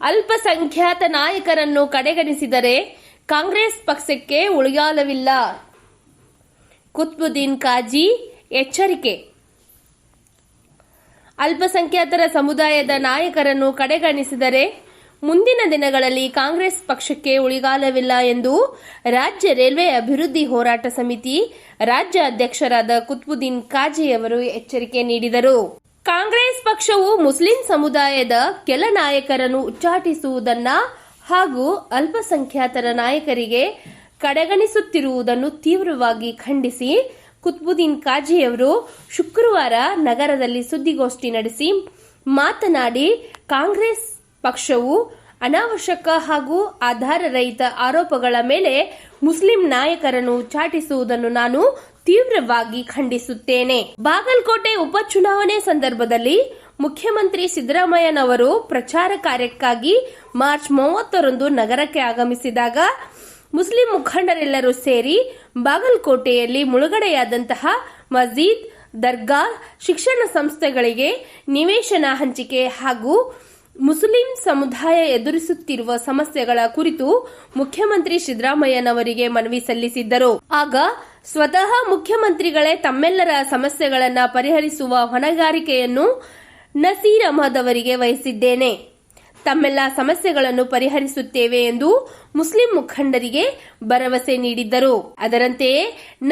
ಅಲ್ಪಸಂಖ್ಯಾತ ನಾಯಕರನ್ನು ಕಡೆಗಣಿಸಿದರೆ ಕಾಂಗ್ರೆಸ್ ಪಕ್ಷಕ್ಕೆ ಉಳಿಗಾಲವಿಲ್ಲ. ಕುತ್ಬುದ್ದೀನ್ ಕಾಜಿ ಎಚ್ಚರಿಕೆ. ಅಲ್ಪಸಂಖ್ಯಾತರ ಸಮುದಾಯದ ನಾಯಕರನ್ನು ಕಡೆಗಣಿಸಿದರೆ ಮುಂದಿನ ದಿನಗಳಲ್ಲಿ ಕಾಂಗ್ರೆಸ್ ಪಕ್ಷಕ್ಕೆ ಉಳಿಗಾಲವಿಲ್ಲ ಎಂದು ರಾಜ್ಯ ರೈಲ್ವೆ ಅಭಿವೃದ್ಧಿ ಹೋರಾಟ ಸಮಿತಿ ರಾಜ್ಯ ಅಧ್ಯಕ್ಷರಾದ ಕುತ್ಬುದ್ದೀನ್ ಕಾಜಿ ಅವರು ಎಚ್ಚರಿಕೆ ನೀಡಿದರು. ಕಾಂಗ್ರೆಸ್ ಪಕ್ಷವು ಮುಸ್ಲಿಂ ಸಮುದಾಯದ ಕೆಲ ನಾಯಕರನ್ನು ಉಚ್ಚಾಟಿಸುವುದನ್ನ ಹಾಗೂ ಅಲ್ಪಸಂಖ್ಯಾತರ ನಾಯಕರಿಗೆ ಕಡೆಗಣಿಸುತ್ತಿರುವುದನ್ನು ತೀವ್ರವಾಗಿ ಖಂಡಿಸಿ ಕುತ್ಬುದ್ದೀನ್ ಕಾಜಿ ಅವರು ಶುಕ್ರವಾರ ನಗರದಲ್ಲಿ ಸುದ್ದಿಗೋಷ್ಠಿ ನಡೆಸಿ ಮಾತನಾಡಿ, ಕಾಂಗ್ರೆಸ್ ಪಕ್ಷವು ಅನಾವಶ್ಯಕ ಹಾಗೂ ಆಧಾರರಹಿತ ಆರೋಪಗಳ ಮೇಲೆ ಮುಸ್ಲಿಂ ನಾಯಕರನ್ನು ಉಚ್ಚಾಟಿಸುವುದನ್ನು ನಾನು ತೀವ್ರವಾಗಿ ಖಂಡಿಸುತ್ತೇನೆ. ಬಾಗಲಕೋಟೆ ಉಪಚುನಾವಣೆ ಸಂದರ್ಭದಲ್ಲಿ ಮುಖ್ಯಮಂತ್ರಿ ಸಿದ್ದರಾಮಯ್ಯನವರು ಪ್ರಚಾರ ಕಾರ್ಯಕ್ಕಾಗಿ ಮಾರ್ಚ್ 30ರಂದು ನಗರಕ್ಕೆ ಆಗಮಿಸಿದಾಗ ಮುಸ್ಲಿಂ ಮುಖಂಡರೆಲ್ಲರೂ ಸೇರಿ ಬಾಗಲಕೋಟೆಯಲ್ಲಿ ಮುಳುಗಡೆಯಾದಂತಹ ಮಸ್ಜಿದ್, ದರ್ಗಾ, ಶಿಕ್ಷಣ ಸಂಸ್ಥೆಗಳಿಗೆ ನಿವೇಶನ ಹಂಚಿಕೆ ಹಾಗೂ ಮುಸ್ಲಿಂ ಸಮುದಾಯ ಎದುರಿಸುತ್ತಿರುವ ಸಮಸ್ಯೆಗಳ ಕುರಿತು ಮುಖ್ಯಮಂತ್ರಿ ಸಿದ್ದರಾಮಯ್ಯನವರಿಗೆ ಮನವಿ ಸಲ್ಲಿಸಿದ್ದರು. ಆಗ ಸ್ವತಃ ಮುಖ್ಯಮಂತ್ರಿಗಳೇ ತಮ್ಮೆಲ್ಲರ ಸಮಸ್ಯೆಗಳನ್ನು ಪರಿಹರಿಸುವ ಹೊಣೆಗಾರಿಕೆಯನ್ನು ನಸೀರ್ ಅಹಮದ್ ಅವರಿಗೆ ವಹಿಸಿದ್ದೇನೆ. ತಮ್ಮೆಲ್ಲ ಸಮಸ್ಯೆಗಳನ್ನು ಪರಿಹರಿಸುತ್ತೇವೆ ಎಂದು ಮುಸ್ಲಿಂ ಮುಖಂಡರಿಗೆ ಭರವಸೆ ನೀಡಿದ್ದರು. ಅದರಂತೆಯೇ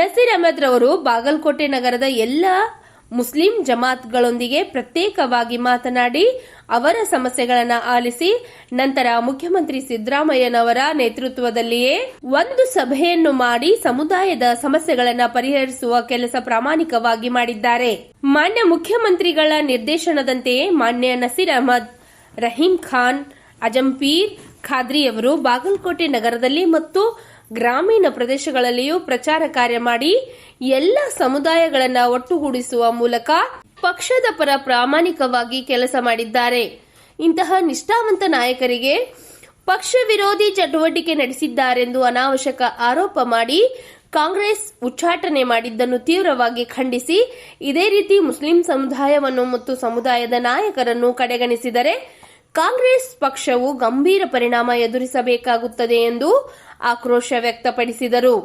ನಸೀರ್ ಅಹಮದ್ ರವರು ಬಾಗಲಕೋಟೆ ನಗರದ ಎಲ್ಲ ಮುಸ್ಲಿಂ ಜಮಾತ್ಗಳೊಂದಿಗೆ ಪ್ರತ್ಯೇಕವಾಗಿ ಮಾತನಾಡಿ ಅವರ ಸಮಸ್ಯೆಗಳನ್ನು ಆಲಿಸಿ ನಂತರ ಮುಖ್ಯಮಂತ್ರಿ ಸಿದ್ದರಾಮಯ್ಯನವರ ನೇತೃತ್ವದಲ್ಲಿಯೇ ಒಂದು ಸಭೆಯನ್ನು ಮಾಡಿ ಸಮುದಾಯದ ಸಮಸ್ಯೆಗಳನ್ನು ಪರಿಹರಿಸುವ ಕೆಲಸ ಪ್ರಾಮಾಣಿಕವಾಗಿ ಮಾಡಿದ್ದಾರೆ. ಮಾನ್ಯ ಮುಖ್ಯಮಂತ್ರಿಗಳ ನಿರ್ದೇಶನದಂತೆಯೇ ಮಾನ್ಯ ನಸೀರ್ ಅಹಮದ್, ರಹೀಂ ಖಾನ್, ಅಜಂಪೀರ್ ಖಾದ್ರಿ ಅವರು ಬಾಗಲಕೋಟೆ ನಗರದಲ್ಲಿ ಮತ್ತು ಗ್ರಾಮೀಣ ಪ್ರದೇಶಗಳಲ್ಲಿಯೂ ಪ್ರಚಾರ ಕಾರ್ಯ ಮಾಡಿ ಎಲ್ಲ ಸಮುದಾಯಗಳನ್ನು ಒಟ್ಟುಗೂಡಿಸುವ ಮೂಲಕ ಪಕ್ಷದ ಪರ ಪ್ರಾಮಾಣಿಕವಾಗಿ ಕೆಲಸ ಮಾಡಿದ್ದಾರೆ. ಇಂತಹ ನಿಷ್ಠಾವಂತ ನಾಯಕರಿಗೆ ಪಕ್ಷ ವಿರೋಧಿ ಚಟುವಟಿಕೆ ನಡೆಸಿದ್ದಾರೆಂದು ಅನಾವಶ್ಯಕ ಆರೋಪ ಮಾಡಿ ಕಾಂಗ್ರೆಸ್ ಉಚ್ಚಾಟನೆ ಮಾಡಿದ್ದನ್ನು ತೀವ್ರವಾಗಿ ಖಂಡಿಸಿ ಇದೇ ರೀತಿ ಮುಸ್ಲಿಂ ಸಮುದಾಯವನ್ನು ಮತ್ತು ಸಮುದಾಯದ ನಾಯಕರನ್ನು ಕಡೆಗಣಿಸಿದರೆ ಕಾಂಗ್ರೆಸ್ ಪಕ್ಷವು ಗಂಭೀರ ಪರಿಣಾಮ ಎದುರಿಸಬೇಕಾಗುತ್ತದೆ ಎಂದು ಆಕ್ರೋಶ ವ್ಯಕ್ತಪಡಿಸಿದರು.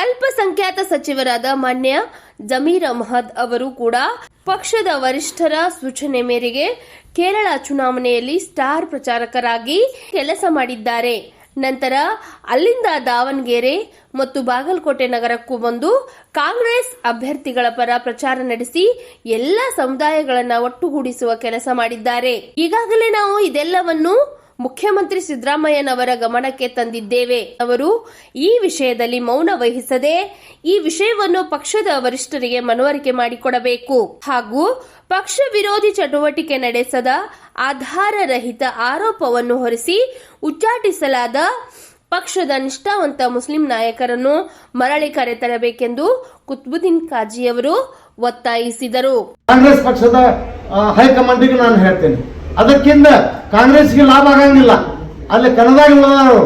ಅಲ್ಪಸಂಖ್ಯಾತ ಸಚಿವರಾದ ಮಾನ್ಯ ಜಮೀರ್ ಅಹಮದ್ ಅವರು ಕೂಡ ಪಕ್ಷದ ವರಿಷ್ಠರ ಸೂಚನೆ ಮೇರೆಗೆ ಕೇರಳ ಚುನಾವಣೆಯಲ್ಲಿ ಸ್ಟಾರ್ ಪ್ರಚಾರಕರಾಗಿ ಕೆಲಸ ಮಾಡಿದ್ದಾರೆ. ನಂತರ ಅಲ್ಲಿಂದ ದಾವಣಗೆರೆ ಮತ್ತು ಬಾಗಲಕೋಟೆ ನಗರಕ್ಕೂ ಬಂದು ಕಾಂಗ್ರೆಸ್ ಅಭ್ಯರ್ಥಿಗಳ ಪರ ಪ್ರಚಾರ ನಡೆಸಿ ಎಲ್ಲ ಸಮುದಾಯಗಳನ್ನು ಒಟ್ಟುಗೂಡಿಸುವ ಕೆಲಸ ಮಾಡಿದ್ದಾರೆ. ಈಗಾಗಲೇ ನಾವು ಇದೆಲ್ಲವನ್ನು ಮುಖ್ಯಮಂತ್ರಿ ಸಿದ್ದರಾಮಯ್ಯನವರ ಗಮನಕ್ಕೆ ತಂದಿದ್ದೇವೆ. ಅವರು ಈ ವಿಷಯದಲ್ಲಿ ಮೌನ ವಹಿಸದೆ ಈ ವಿಷಯವನ್ನು ಪಕ್ಷದ ವರಿಷ್ಠರಿಗೆ ಮನವರಿಕೆ ಮಾಡಿಕೊಡಬೇಕು ಹಾಗೂ ಪಕ್ಷ ವಿರೋಧಿ ಚಟುವಟಿಕೆ ನಡೆಸದ ಆಧಾರರಹಿತ ಆರೋಪವನ್ನು ಹೊರಿಸಿ ಉಚ್ಚಾಟಿಸಲಾದ ಪಕ್ಷದ ನಿಷ್ಠಾವಂತ ಮುಸ್ಲಿಂ ನಾಯಕರನ್ನು ಮರಳಿ ಕರೆತರಬೇಕೆಂದು ಕುತ್ಬುದ್ದೀನ್ ಕಾಜಿ ಅವರು ಒತ್ತಾಯಿಸಿದರು. ಕಾಂಗ್ರೆಸ್ ಪಕ್ಷದ ಹೈಕಮಾಂಡ್ಗೆ ನಾನು ಹೇಳ್ತೇನೆ, ಅದಕ್ಕಿಂತ ಕಾಂಗ್ರೆಸ್ಗೆ ಲಾಭ ಆಗಂಗಿಲ್ಲ. ಅಲ್ಲಿ ಕನ್ನಡದಾಗ ಉಳಿದವರು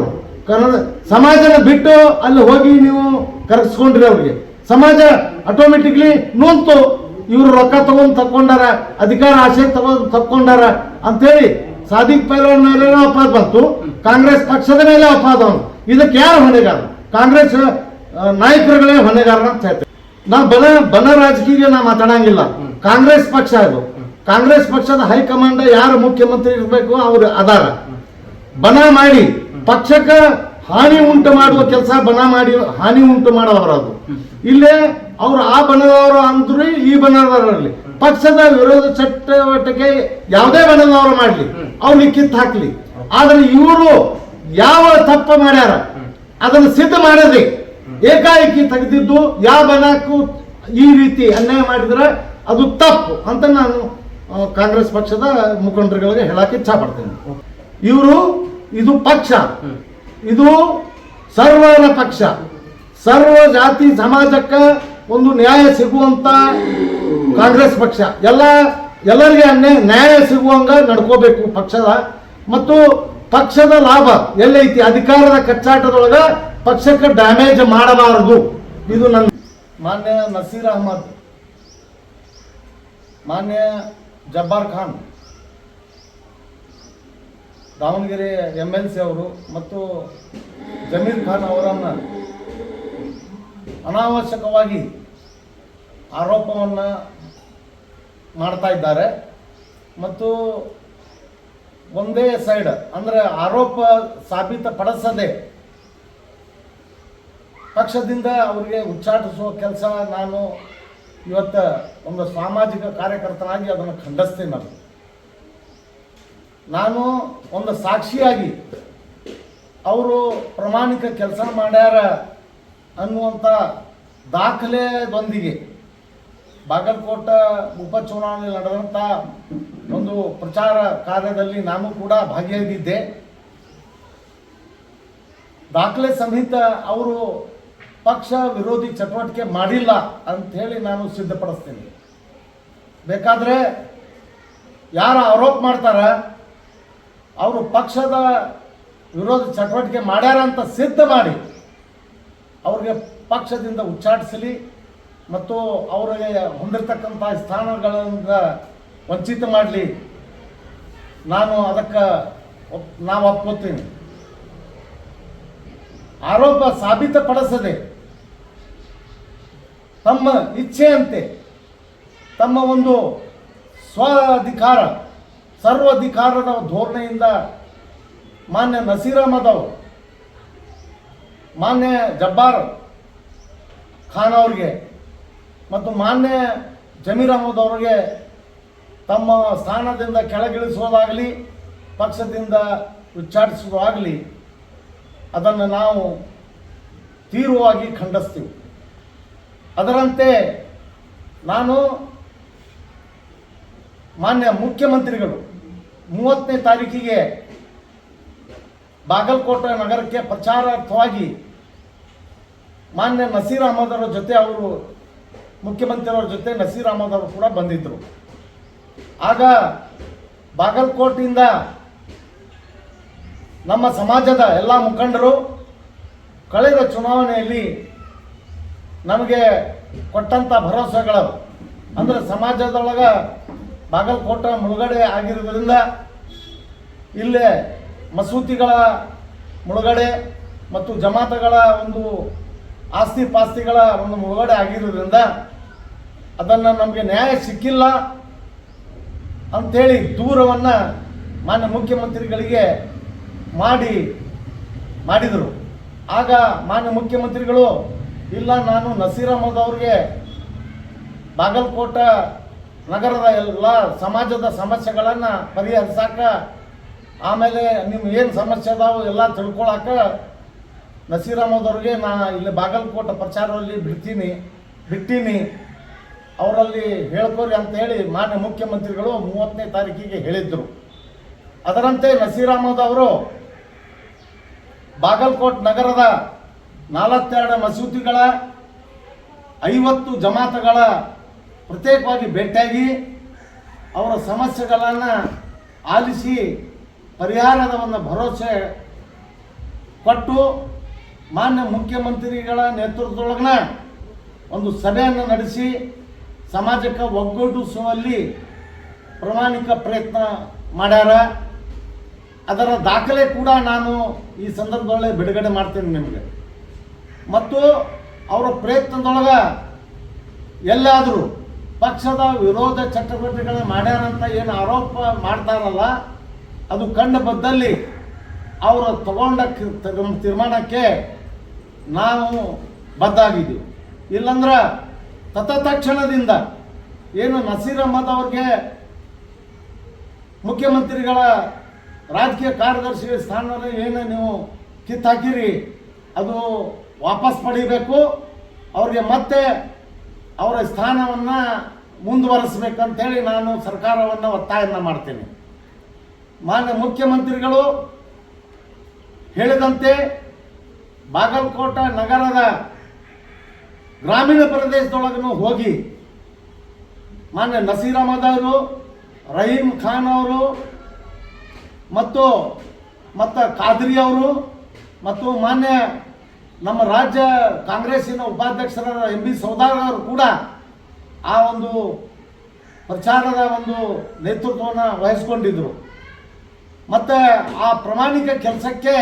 ಕನ್ನಡ ಸಮಾಜನ ಬಿಟ್ಟು ಅಲ್ಲಿ ಹೋಗಿ ನೀವು ಕರೆಸ್ಕೊಂಡ್ರಿ, ಅವ್ರಿಗೆ ಸಮಾಜ ಆಟೋಮೆಟಿಕ್ಲಿ ನೋಂತು ಇವರು ರೊಕ್ಕ ತಕೊಂಡಾರ, ಅಧಿಕಾರ ಆಸೆ ತಕೊಂಡಾರ ಅಂತೇಳಿ ಸಾದಿಕ್ ಪೈಲ್ವಾನ್ ಮೇಲೆ ಅಪವಾದ ಬಂತು, ಕಾಂಗ್ರೆಸ್ ಪಕ್ಷದ ಮೇಲೆ ಅಪವಾದ. ಇದಕ್ಕೆ ಯಾರು ಹೊಣೆಗಾರ? ಕಾಂಗ್ರೆಸ್ ನಾಯಕರುಗಳೇ ಹೊಣೆಗಾರ ಅಂತ ಹೇಳ್ತೇವೆ. ನಾವು ಬನ ರಾಜಕೀಯ ನಾ ಮಾತಾಡಂಗಿಲ್ಲ. ಕಾಂಗ್ರೆಸ್ ಪಕ್ಷ ಇದು, ಕಾಂಗ್ರೆಸ್ ಪಕ್ಷದ ಹೈಕಮಾಂಡ್ ಯಾರು ಮುಖ್ಯಮಂತ್ರಿ ಇರಬೇಕು ಅವರು ಅದಾರ. ಬನ ಮಾಡಿ ಪಕ್ಷಕ್ಕೆ ಹಾನಿ ಉಂಟು ಮಾಡುವ ಕೆಲಸ ಬನ ಮಾಡಿ ಹಾನಿ ಉಂಟು ಮಾಡೋರು. ಅದು ಇಲ್ಲೇ ಅವ್ರು ಆ ಬಣದವರು ಅಂದ್ರೂ ಈ ಬಣದವರಲ್ಲಿ ಪಕ್ಷದ ವಿರೋಧ ಚಟುವಟಿಕೆ ಯಾವುದೇ ಬಣದವರು ಮಾಡಲಿ ಅವ್ರಿಗೆ ಕಿತ್ತು ಹಾಕ್ಲಿ. ಆದ್ರೆ ಇವರು ಯಾವ ತಪ್ಪ ಮಾಡ್ಯಾರ ಅದನ್ನು ಸಿದ್ಧ ಮಾಡದೆ ಏಕಾಏಕಿ ತೆಗೆದಿದ್ದು ಯಾವ ಬಣಕ್ಕೂ ಈ ರೀತಿ ಅನ್ಯಾಯ ಮಾಡಿದ್ರೆ ಅದು ತಪ್ಪು ಅಂತ ನಾನು ಕಾಂಗ್ರೆಸ್ ಪಕ್ಷದ ಮುಖಂಡರುಗಳಿಗೆ ಹೇಳಕ್ಕೆ ಇಚ್ಛಾ ಪಡ್ತೇನೆ. ಇದು ಪಕ್ಷ, ಇದು ಸರ್ವರ ಪಕ್ಷ, ಸರ್ವ ಜಾತಿ ಸಮಾಜಕ್ಕೆ ಒಂದು ನ್ಯಾಯ ಸಿಗುವಂತ ಕಾಂಗ್ರೆಸ್ ಪಕ್ಷ. ಎಲ್ಲರಿಗೆ ನ್ಯಾಯ ಸಿಗುವಂಗ ನಡ್ಕೋಬೇಕು ಪಕ್ಷದ. ಮತ್ತು ಪಕ್ಷದ ಲಾಭ ಎಲ್ಲೈತಿ ಅಧಿಕಾರದ ಕಚ್ಚಾಟದೊಳಗ ಪಕ್ಷಕ್ಕೆ ಡ್ಯಾಮೇಜ್ ಮಾಡಬಾರದು. ಇದು ನನ್ನ ಮಾನ್ಯ ನಸೀರ್ ಅಹಮದ್, ಮಾನ್ಯ ಜಬ್ಬಾರ್ ಖಾನ್ ದಾವಣಗೆರೆ MLC ಅವರು ಮತ್ತು ಜಮೀರ್ ಖಾನ್ ಅವರನ್ನು ಅನಾವಶ್ಯಕವಾಗಿ ಆರೋಪವನ್ನು ಮಾಡ್ತಾ ಇದ್ದಾರೆ. ಮತ್ತು ಒಂದೇ ಸೈಡ್ ಅಂದರೆ ಆರೋಪ ಸಾಬೀತುಪಡಿಸದೆ ಪಕ್ಷದಿಂದ ಅವರಿಗೆ ಉಚ್ಚಾಟಿಸುವ ಕೆಲಸ ನಾನು ಇವತ್ತು ಒಂದು ಸಾಮಾಜಿಕ ಕಾರ್ಯಕರ್ತನಾಗಿ ಅದನ್ನು ಖಂಡಿಸ್ತೀನಿ. ನಾನು ಒಂದು ಸಾಕ್ಷಿಯಾಗಿ ಅವರು ಪ್ರಾಮಾಣಿಕ ಕೆಲಸ ಮಾಡ್ಯಾರ ಅನ್ನುವಂಥ ದಾಖಲೆದೊಂದಿಗೆ ಬಾಗಲಕೋಟೆ ಉಪಚುನಾವಣೆ ನಡೆದಂಥ ಒಂದು ಪ್ರಚಾರ ಕಾರ್ಯದಲ್ಲಿ ನಾನು ಕೂಡ ಭಾಗಿಯಾಗಿದ್ದೆ. ದಾಖಲೆ ಸಮೇತ ಅವರು ಪಕ್ಷ ವಿರೋಧಿ ಚಟುವಟಿಕೆ ಮಾಡಿಲ್ಲ ಅಂಥೇಳಿ ನಾನು ಸಿದ್ಧಪಡಿಸ್ತೀನಿ. ಬೇಕಾದರೆ ಯಾರು ಆರೋಪ ಮಾಡ್ತಾರ ಅವರು ಪಕ್ಷದ ವಿರೋಧ ಚಟುವಟಿಕೆ ಮಾಡ್ಯಾರ ಅಂತ ಸಿದ್ಧ ಮಾಡಿ ಅವ್ರಿಗೆ ಪಕ್ಷದಿಂದ ಉಚ್ಚಾಟಿಸಲಿ ಮತ್ತು ಅವರಿಗೆ ಹೊಂದಿರತಕ್ಕಂಥ ಸ್ಥಾನಗಳಿಂದ ವಂಚಿತ ಮಾಡಲಿ. ನಾನು ಅದಕ್ಕೆ ನಾವು ಒಪ್ಕೋತೀನಿ. ಆರೋಪ ಸಾಬೀತುಪಡಿಸದೆ ತಮ್ಮ ಇಚ್ಛೆಯಂತೆ ತಮ್ಮ ಒಂದು ಅಧಿಕಾರ ಸರ್ವಾಧಿಕಾರದ ಧೋರಣೆಯಿಂದ ಮಾನ್ಯ ನಸೀರ್ ಅಹಮದ್ ಅವರು ಮಾನ್ಯ ಜಬ್ಬಾರ್ ಖಾನ್ ಅವ್ರಿಗೆ ಮತ್ತು ಮಾನ್ಯ ಜಮೀರ್ ಅಹಮದ್ ಅವರಿಗೆ ತಮ್ಮ ಸ್ಥಾನದಿಂದ ಕೆಳಗಿಳಿಸುವುದಾಗಲಿ ಪಕ್ಷದಿಂದ ಉಚ್ಚಾಟಿಸುವುದಾಗಲಿ ಅದನ್ನು ನಾವು ತೀವ್ರವಾಗಿ ಖಂಡಿಸ್ತೀವಿ. ಅದರಂತೆ ನಾನು ಮಾನ್ಯ ಮುಖ್ಯಮಂತ್ರಿಗಳು 30ನೇ ತಾರೀಕಿಗೆ ಬಾಗಲಕೋಟೆ ನಗರಕ್ಕೆ ಪ್ರಚಾರಾರ್ಥವಾಗಿ ಮಾನ್ಯ ನಸೀರ್ ಅಹಮದ್ ಅವರ ಜೊತೆ ಅವರು ಮುಖ್ಯಮಂತ್ರಿಯವರ ಜೊತೆ ನಸೀರ್ ಅಹಮದ್ ಅವರು ಕೂಡ ಬಂದಿದ್ದರು. ಆಗ ಬಾಗಲಕೋಟೆಯಿಂದ ನಮ್ಮ ಸಮಾಜದ ಎಲ್ಲ ಮುಖಂಡರು ಕಳೆದ ಚುನಾವಣೆಯಲ್ಲಿ ನಮಗೆ ಕೊಟ್ಟಂಥ ಭರವಸೆಗಳು ಅಂದರೆ ಸಮಾಜದೊಳಗೆ ಬಾಗಲಕೋಟೆ ಮುಳುಗಡೆ ಆಗಿರೋದ್ರಿಂದ ಇಲ್ಲೇ ಮಸೂತಿಗಳ ಮುಳುಗಡೆ ಮತ್ತು ಜಮಾತಗಳ ಒಂದು ಆಸ್ತಿ ಪಾಸ್ತಿಗಳ ಒಂದು ಮುಳುಗಡೆ ಆಗಿರೋದ್ರಿಂದ ಅದನ್ನು ನಮಗೆ ನ್ಯಾಯ ಸಿಕ್ಕಿಲ್ಲ ಅಂಥೇಳಿ ದೂರವನ್ನು ಮಾನ್ಯ ಮುಖ್ಯಮಂತ್ರಿಗಳಿಗೆ ಮಾಡಿದರು. ಆಗ ಮಾನ್ಯ ಮುಖ್ಯಮಂತ್ರಿಗಳು ಇಲ್ಲ, ನಾನು ನಸೀರ್ ಅಹಮದ್ ಅವ್ರಿಗೆ ಬಾಗಲಕೋಟೆ ನಗರದ ಎಲ್ಲ ಸಮಾಜದ ಸಮಸ್ಯೆಗಳನ್ನು ಪರಿಹರಿಸಾಕ ಆಮೇಲೆ ನಿಮ್ಮ ಏನು ಸಮಸ್ಯೆ ಅದಾವು ಎಲ್ಲ ತಿಳ್ಕೊಳಕ ನಸೀರ್ ಅಹಮದ್ ಅವ್ರಿಗೆ ನಾ ಇಲ್ಲಿ ಬಾಗಲಕೋಟೆ ಪ್ರಚಾರದಲ್ಲಿ ಬಿಟ್ಟೀನಿ ಅವರಲ್ಲಿ ಹೇಳ್ಕೋರಿ ಅಂತೇಳಿ ಮಾನ್ಯ ಮುಖ್ಯಮಂತ್ರಿಗಳು 30ನೇ ತಾರೀಕಿಗೆ ಹೇಳಿದ್ದರು. ಅದರಂತೆ ನಸೀರ್ ಅಹಮದ್ ಅವರು ಬಾಗಲಕೋಟೆ ನಗರದ 42 ಮಸೂತಿಗಳ 50 ಜಮಾತಗಳ ಪ್ರತ್ಯೇಕವಾಗಿ ಭೇಟಿಯಾಗಿ ಅವರ ಸಮಸ್ಯೆಗಳನ್ನು ಆಲಿಸಿ ಪರಿಹಾರದ ಒಂದು ಭರವಸೆ ಕೊಟ್ಟು ಮಾನ್ಯ ಮುಖ್ಯಮಂತ್ರಿಗಳ ನೇತೃತ್ವದೊಳಗಿನ ಒಂದು ಸಭೆಯನ್ನು ನಡೆಸಿ ಸಮಾಜಕ್ಕೆ ಒಗ್ಗೂಡಿಸುವಲ್ಲಿ ಪ್ರಾಮಾಣಿಕ ಪ್ರಯತ್ನ ಮಾಡ್ಯಾರ. ಅದರ ದಾಖಲೆ ಕೂಡ ನಾನು ಈ ಸಂದರ್ಭದೊಳಗೆ ಬಿಡುಗಡೆ ಮಾಡ್ತೇನೆ ನಿಮಗೆ. ಮತ್ತು ಅವರ ಪ್ರಯತ್ನದೊಳಗೆ ಎಲ್ಲಾದರೂ ಪಕ್ಷದ ವಿರೋಧ ಚಟುವಟಿಕೆಗಳನ್ನು ಮಾಡ್ಯಾರಂತ ಏನು ಆರೋಪ ಮಾಡ್ತಾರಲ್ಲ ಅದು ಕಂಡು ಬಂದಲ್ಲಿ ಅವರು ತಗೊಂಡ ತೀರ್ಮಾನಕ್ಕೆ ನಾವು ಬದ್ಧಾಗಿದ್ದೀವಿ. ಇಲ್ಲಂದ್ರೆ ತತ್ಕ್ಷಣದಿಂದ ಏನು ನಸೀರ್ ಅಹಮದ್ ಅವ್ರಿಗೆ ಮುಖ್ಯಮಂತ್ರಿಗಳ ರಾಜಕೀಯ ಕಾರ್ಯದರ್ಶಿ ಸ್ಥಾನದಲ್ಲಿ ಏನು ನೀವು ಕಿತ್ತಾಕಿರಿ ಅದು ವಾಪಸ್ ಪಡಿಬೇಕು, ಅವ್ರಿಗೆ ಮತ್ತೆ ಅವರ ಸ್ಥಾನವನ್ನು ಮುಂದುವರಿಸಬೇಕಂತೇಳಿ ನಾನು ಸರ್ಕಾರವನ್ನು ಒತ್ತಾಯವನ್ನು ಮಾಡ್ತೇನೆ. ಮಾನ್ಯ ಮುಖ್ಯಮಂತ್ರಿಗಳು ಹೇಳಿದಂತೆ ಬಾಗಲಕೋಟೆ ನಗರದ ಗ್ರಾಮೀಣ ಪ್ರದೇಶದೊಳಗೂ ಹೋಗಿ ಮಾನ್ಯ ನಸೀರ್ ಅಹಮದ್ ಅವರು, ರಹೀಂ ಖಾನ್ ಅವರು ಮತ್ತು ಖಾದ್ರಿ ಅವರು ಮತ್ತು ಮಾನ್ಯ ನಮ್ಮ ರಾಜ್ಯ ಕಾಂಗ್ರೆಸ್ಸಿನ ಉಪಾಧ್ಯಕ್ಷರಾದ MB ಸೌದಾಗರ್ ಅವರು ಕೂಡ ಆ ಒಂದು ಪ್ರಚಾರದ ಒಂದು ನೇತೃತ್ವವನ್ನು ವಹಿಸ್ಕೊಂಡಿದ್ದರು. ಮತ್ತು ಆ ಪ್ರಾಮಾಣಿಕ ಕೆಲಸಕ್ಕೆ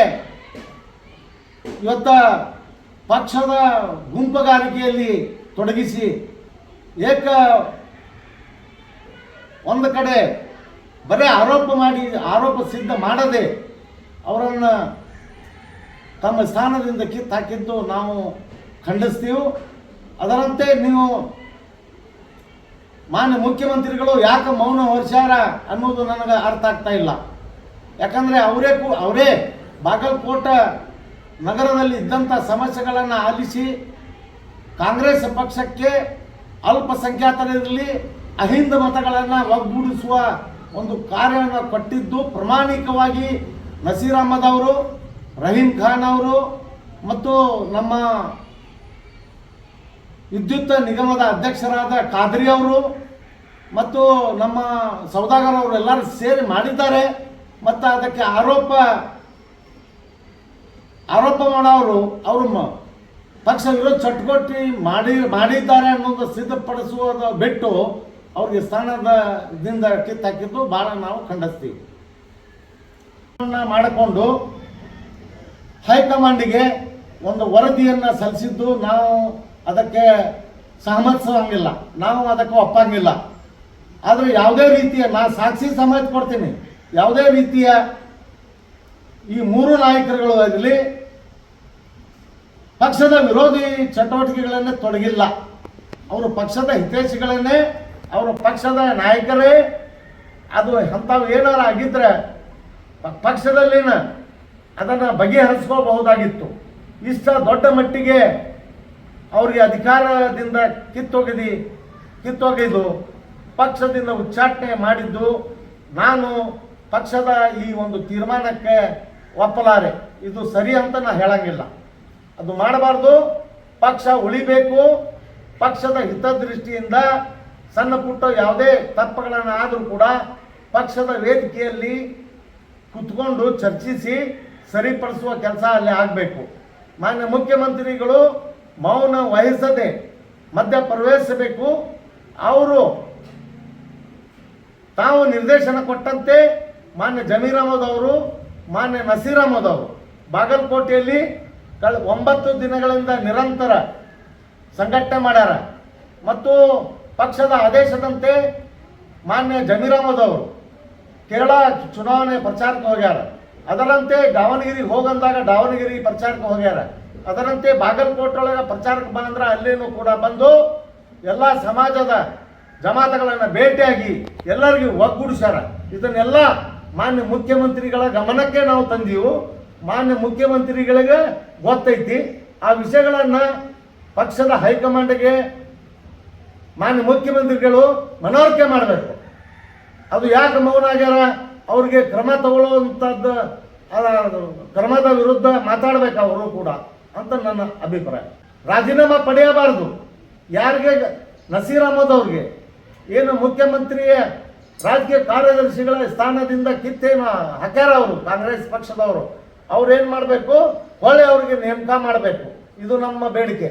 ಇವತ್ತ ಪಕ್ಷದ ಗುಂಪುಗಾರಿಕೆಯಲ್ಲಿ ತೊಡಗಿಸಿ ಒಂದು ಕಡೆ ಬರೀ ಆರೋಪ ಸಿದ್ಧ ಮಾಡದೆ ಅವರನ್ನು ತಮ್ಮ ಸ್ಥಾನದಿಂದ ಕಿತ್ತಾಕಿದ್ದು ನಾವು ಖಂಡಿಸ್ತೀವಿ. ಅದರಂತೆ ನೀವು ಮಾನ್ಯ ಮುಖ್ಯಮಂತ್ರಿಗಳು ಯಾಕೆ ಮೌನ ಹೊರಿಸ್ಯಾರ ಅನ್ನೋದು ನನಗೆ ಅರ್ಥ ಆಗ್ತಾ ಇಲ್ಲ. ಯಾಕಂದರೆ ಅವರೇ ಬಾಗಲಕೋಟೆ ನಗರದಲ್ಲಿ ಇದ್ದಂಥ ಸಮಸ್ಯೆಗಳನ್ನು ಆಲಿಸಿ ಕಾಂಗ್ರೆಸ್ ಪಕ್ಷಕ್ಕೆ ಅಲ್ಪಸಂಖ್ಯಾತರಿರಲಿ ಅಹಿಂದ ಮತಗಳನ್ನು ಒಗ್ಗೂಡಿಸುವ ಒಂದು ಕಾರ್ಯವನ್ನು ಕೊಟ್ಟಿದ್ದು ಪ್ರಾಮಾಣಿಕವಾಗಿ ನಸೀರ್ ಅಹಮದ್ ಅವರು, ರಹೀಂ ಖಾನ್ ಅವರು ಮತ್ತು ನಮ್ಮ ವಿದ್ಯುತ್ ನಿಗಮದ ಅಧ್ಯಕ್ಷರಾದ ಖಾದ್ರಿ ಅವರು ಮತ್ತು ನಮ್ಮ ಸೌದಾಗರ್ ಅವರು ಎಲ್ಲರೂ ಸೇರಿ ಮಾಡಿದ್ದಾರೆ. ಮತ್ತು ಅದಕ್ಕೆ ಆರೋಪ ಮಾಡೋರು ಅವರು ಪಕ್ಷ ವಿರೋಧ ಚಟುವಟಿಕೆ ಮಾಡಿದ್ದಾರೆ ಅನ್ನೋದು ಸಿದ್ಧಪಡಿಸುವುದು ಬಿಟ್ಟು ಅವ್ರಿಗೆ ಸ್ಥಾನದಿಂದ ಕಿತ್ತಾಕಿದ್ದು ಭಾಳ ನಾವು ಖಂಡಿಸ್ತೀವಿ. ಮಾಡಿಕೊಂಡು ಹೈಕಮಾಂಡಿಗೆ ಒಂದು ವರದಿಯನ್ನು ಸಲ್ಲಿಸಿದ್ದು ನಾವು ಅದಕ್ಕೆ ಸಹಮತಿಸೋಂಗಿಲ್ಲ, ನಾವು ಅದಕ್ಕೆ ಒಪ್ಪಂಗಿಲ್ಲ. ಆದರೆ ಯಾವುದೇ ರೀತಿಯ ಸಾಕ್ಷಿ ಸಮೇತ ಕೊಡ್ತೀನಿ, ಯಾವುದೇ ರೀತಿಯ ಈ ಮೂರು ನಾಯಕರುಗಳು ಆಗಲಿ ಪಕ್ಷದ ವಿರೋಧಿ ಚಟುವಟಿಕೆಗಳನ್ನೇ ತೊಡಗಿಲ್ಲ. ಅವರು ಪಕ್ಷದ ಹಿತೈಷಿಗಳನ್ನೇ, ಅವರು ಪಕ್ಷದ ನಾಯಕರೇ. ಅದು ಅಂಥವು ಏನಾರು ಆಗಿದ್ರೆ ಪಕ್ಷದಲ್ಲಿನ ಅದನ್ನು ಬಗೆಹರಿಸ್ಕೋಬಹುದಾಗಿತ್ತು. ಇಷ್ಟ ದೊಡ್ಡ ಮಟ್ಟಿಗೆ ಅವರಿಗೆ ಅಧಿಕಾರದಿಂದ ಕಿತ್ತೊಗೆದು ಪಕ್ಷದಿಂದ ಉಚ್ಚಾಟನೆ ಮಾಡಿದ್ದು ನಾನು ಪಕ್ಷದ ಈ ಒಂದು ತೀರ್ಮಾನಕ್ಕೆ ಒಪ್ಪಲಾರೆ. ಇದು ಸರಿ ಅಂತ ನಾನು ಹೇಳಂಗಿಲ್ಲ. ಅದು ಮಾಡಬಾರ್ದು. ಪಕ್ಷ ಉಳಿಬೇಕು. ಪಕ್ಷದ ಹಿತದೃಷ್ಟಿಯಿಂದ ಸಣ್ಣ ಪುಟ್ಟ ಯಾವುದೇ ತಪ್ಪುಗಳನ್ನು ಆದರೂ ಕೂಡ ಪಕ್ಷದ ವೇದಿಕೆಯಲ್ಲಿ ಕುತ್ಕೊಂಡು ಚರ್ಚಿಸಿ ಸರಿಪಡಿಸುವ ಕೆಲಸ ಅಲ್ಲಿ ಆಗಬೇಕು. ಮಾನ್ಯ ಮುಖ್ಯಮಂತ್ರಿಗಳು ಮೌನ ವಹಿಸದೆ ಮಧ್ಯ ಪ್ರವೇಶಿಸಬೇಕು. ಅವರು ತಾವು ನಿರ್ದೇಶನ ಕೊಟ್ಟಂತೆ ಮಾನ್ಯ ಜಮೀರ್ ಅಹಮದ್ ಅವರು, ಮಾನ್ಯ ನಸೀರ್ ಅಹಮದ್ ಅವರು ಬಾಗಲಕೋಟೆಯಲ್ಲಿ 9 ದಿನಗಳಿಂದ ನಿರಂತರ ಸಂಘಟನೆ ಮಾಡ್ಯಾರ. ಮತ್ತು ಪಕ್ಷದ ಆದೇಶದಂತೆ ಮಾನ್ಯ ಜಮೀರ್ ಅಹಮದ್ ಅವರು ಕೇರಳ ಚುನಾವಣೆ ಪ್ರಚಾರಕ್ಕೆ ಹೋಗ್ಯಾರ. ಅದರಂತೆ ದಾವಣಗೆರೆಗೆ ಹೋಗಂದಾಗ ದಾವಣಗೆರೆ ಪ್ರಚಾರಕ್ಕೆ ಹೋಗ್ಯಾರ. ಅದರಂತೆ ಬಾಗಲಕೋಟೆಯೊಳಗೆ ಪ್ರಚಾರಕ್ಕೆ ಬಂದ್ರೆ ಅಲ್ಲೇನೂ ಕೂಡ ಬಂದು ಎಲ್ಲ ಸಮಾಜದ ಜಮಾತಗಳನ್ನು ಭೇಟಿಯಾಗಿ ಎಲ್ಲರಿಗೂ ಒಗ್ಗೂಡಿಸ್ಯಾರ. ಇದನ್ನೆಲ್ಲ ಮಾನ್ಯ ಮುಖ್ಯಮಂತ್ರಿಗಳ ಗಮನಕ್ಕೆ ನಾವು ತಂದೀವು. ಮಾನ್ಯ ಮುಖ್ಯಮಂತ್ರಿಗಳಿಗೆ ಗೊತ್ತೈತಿ. ಆ ವಿಷಯಗಳನ್ನು ಪಕ್ಷದ ಹೈಕಮಾಂಡ್ಗೆ ಮಾನ್ಯ ಮುಖ್ಯಮಂತ್ರಿಗಳು ಮನವರಿಕೆ ಮಾಡಬೇಕು. ಅದು ಯಾಕೆ ಮೌನ ಆಗ್ಯಾರ, ಅವ್ರಿಗೆ ಕ್ರಮ ತಗೊಳ್ಳುವಂಥದ್ದು, ಕ್ರಮದ ವಿರುದ್ಧ ಮಾತಾಡಬೇಕು ಅವರು ಕೂಡ ಅಂತ ನನ್ನ ಅಭಿಪ್ರಾಯ. ರಾಜೀನಾಮೆ ಪಡೆಯಬಾರದು. ಯಾರಿಗೆ ನಸೀರ್ ಅಹಮದ್ ಅವ್ರಿಗೆ ಏನು ಮುಖ್ಯಮಂತ್ರಿಯ ರಾಜಕೀಯ ಕಾರ್ಯದರ್ಶಿಗಳ ಸ್ಥಾನದಿಂದ ಕಿತ್ತೇನು ಹಾಕ್ಯಾರ ಅವರು ಕಾಂಗ್ರೆಸ್ ಪಕ್ಷದವರು, ಅವ್ರೇನು ಮಾಡಬೇಕು, ಹೊಳೆ ಅವರಿಗೆ ನೇಮಕ ಮಾಡಬೇಕು. ಇದು ನಮ್ಮ ಬೇಡಿಕೆ.